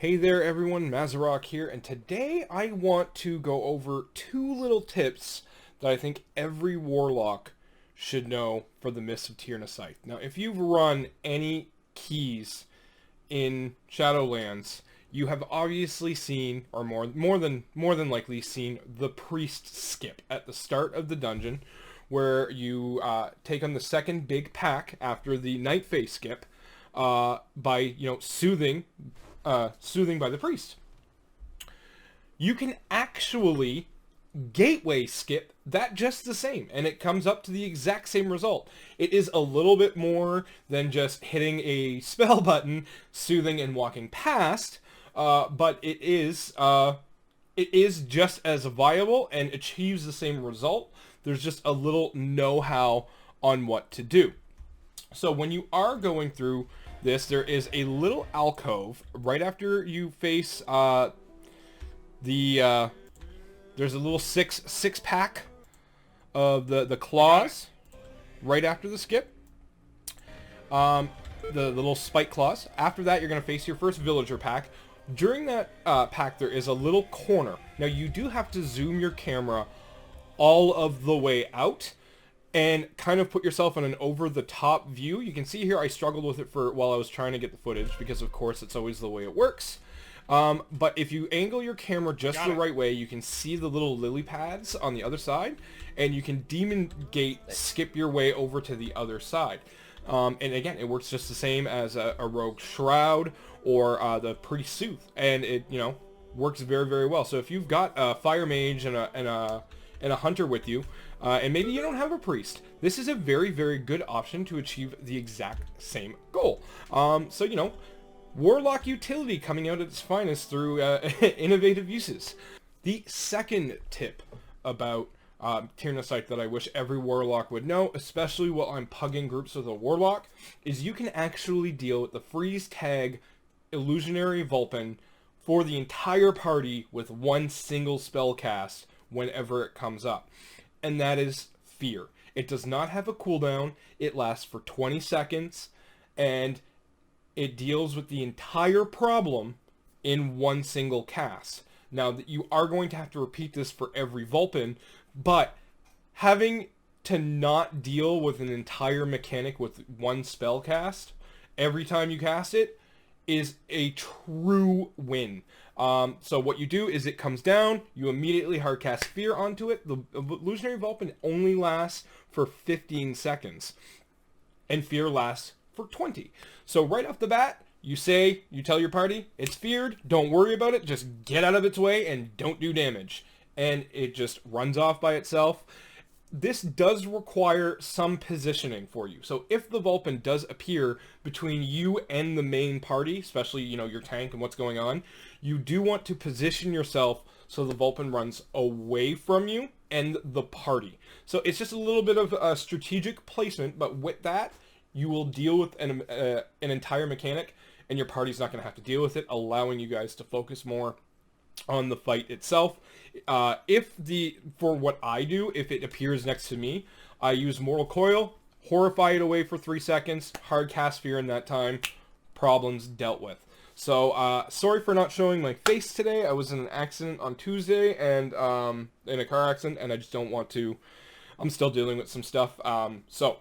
Hey there everyone, Mazarok here, and today I want to go over two little tips that I think every Warlock should know for the Mists of Tirna Scithe. Now, if you've run any keys in Shadowlands, you have obviously seen, or more than likely seen, the Priest skip at the start of the dungeon, where you take on the second big pack after the Night Phase skip by soothing by the priest. You can actually gateway skip that just the same, and it comes up to the exact same result. It is a little bit more than just hitting a spell button, soothing, and walking past, but it is just as viable and achieves the same result. There's just a little know-how on what to do. So when you are going through this, there is a little alcove right after you face there's a little six pack of the claws right after the skip. The little spike claws. After that, you're going to face your first villager pack. During that pack, there is a little corner. Now, you do have to zoom your camera all of the way out and kind of put yourself in an over-the-top view. You can see here I struggled with it while I was trying to get the footage, because of course it's always the way it works. But if you angle your camera just the right way, you can see the little lily pads on the other side, and you can demon gate skip your way over to the other side. And again, it works just the same as a rogue shroud or the priest soothe, and it works very, very well. So if you've got a fire mage and a hunter with you, and maybe you don't have a priest, this is a very, very good option to achieve the exact same goal. So Warlock utility coming out at its finest through innovative uses. The second tip about Tirna Scithe that I wish every Warlock would know, especially while I'm pugging groups with a Warlock, is you can actually deal with the freeze tag illusionary Vulpin for the entire party with one single spell cast whenever it comes up. And that is Fear. It does not have a cooldown. It lasts for 20 seconds, and it deals with the entire problem in one single cast. Now, you are going to have to repeat this for every Vulpin, but having to not deal with an entire mechanic with one spell cast every time you cast it is a true win. So what you do is it comes down, you immediately hardcast Fear onto it. The illusionary Vulpin only lasts for 15 seconds, and Fear lasts for 20. So right off the bat, you tell your party, it's feared, don't worry about it, just get out of its way and don't do damage. And it just runs off by itself. This does require some positioning for you. So if the Vulpin does appear between you and the main party, especially, your tank and what's going on, you do want to position yourself so the Vulpin runs away from you and the party. So it's just a little bit of a strategic placement, but with that, you will deal with an entire mechanic, and your party's not going to have to deal with it, allowing you guys to focus more on the fight itself. For what I do, if it appears next to me, I use Mortal Coil, horrify it away for 3 seconds, hard cast Fear in that time, problems dealt with. So, sorry for not showing my face today. I was in an accident on Tuesday, and in a car accident, and I just don't want to. I'm still dealing with some stuff. So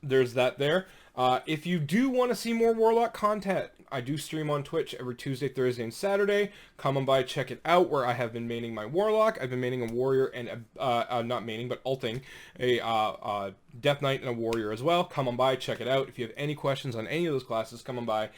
there's that there. If you do want to see more Warlock content, I do stream on Twitch every Tuesday, Thursday, and Saturday. Come on by, check it out, where I have been maining my Warlock. I've been maining a Warrior and not maining, but ulting a Death Knight and a Warrior as well. Come on by, check it out. If you have any questions on any of those classes, come on by,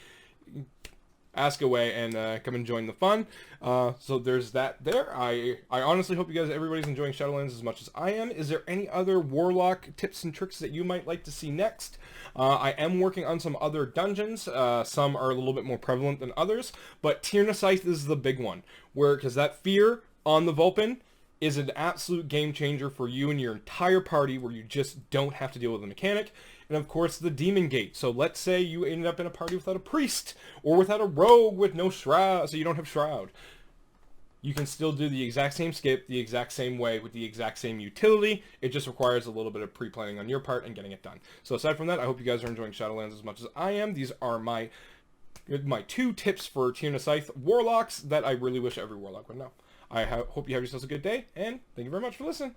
ask away, and come and join the fun. So there's that there. I honestly hope everybody's enjoying Shadowlands as much as I am. Is there any other Warlock tips and tricks that you might like to see next? I am working on some other dungeons. Some are a little bit more prevalent than others, but Tirna Scithe is the big one, because that Fear on the Vulpin is an absolute game changer for you and your entire party, where you just don't have to deal with the mechanic. And of course, the Demon Gate. So let's say you ended up in a party without a priest, or without a rogue with no shroud, so you don't have shroud. You can still do the exact same skip, the exact same way, with the exact same utility. It just requires a little bit of pre-planning on your part and getting it done. So aside from that, I hope you guys are enjoying Shadowlands as much as I am. These are my my 2 tips for Tirna Scithe Warlocks that I really wish every Warlock would know. I hope you have yourselves a good day, and thank you very much for listening.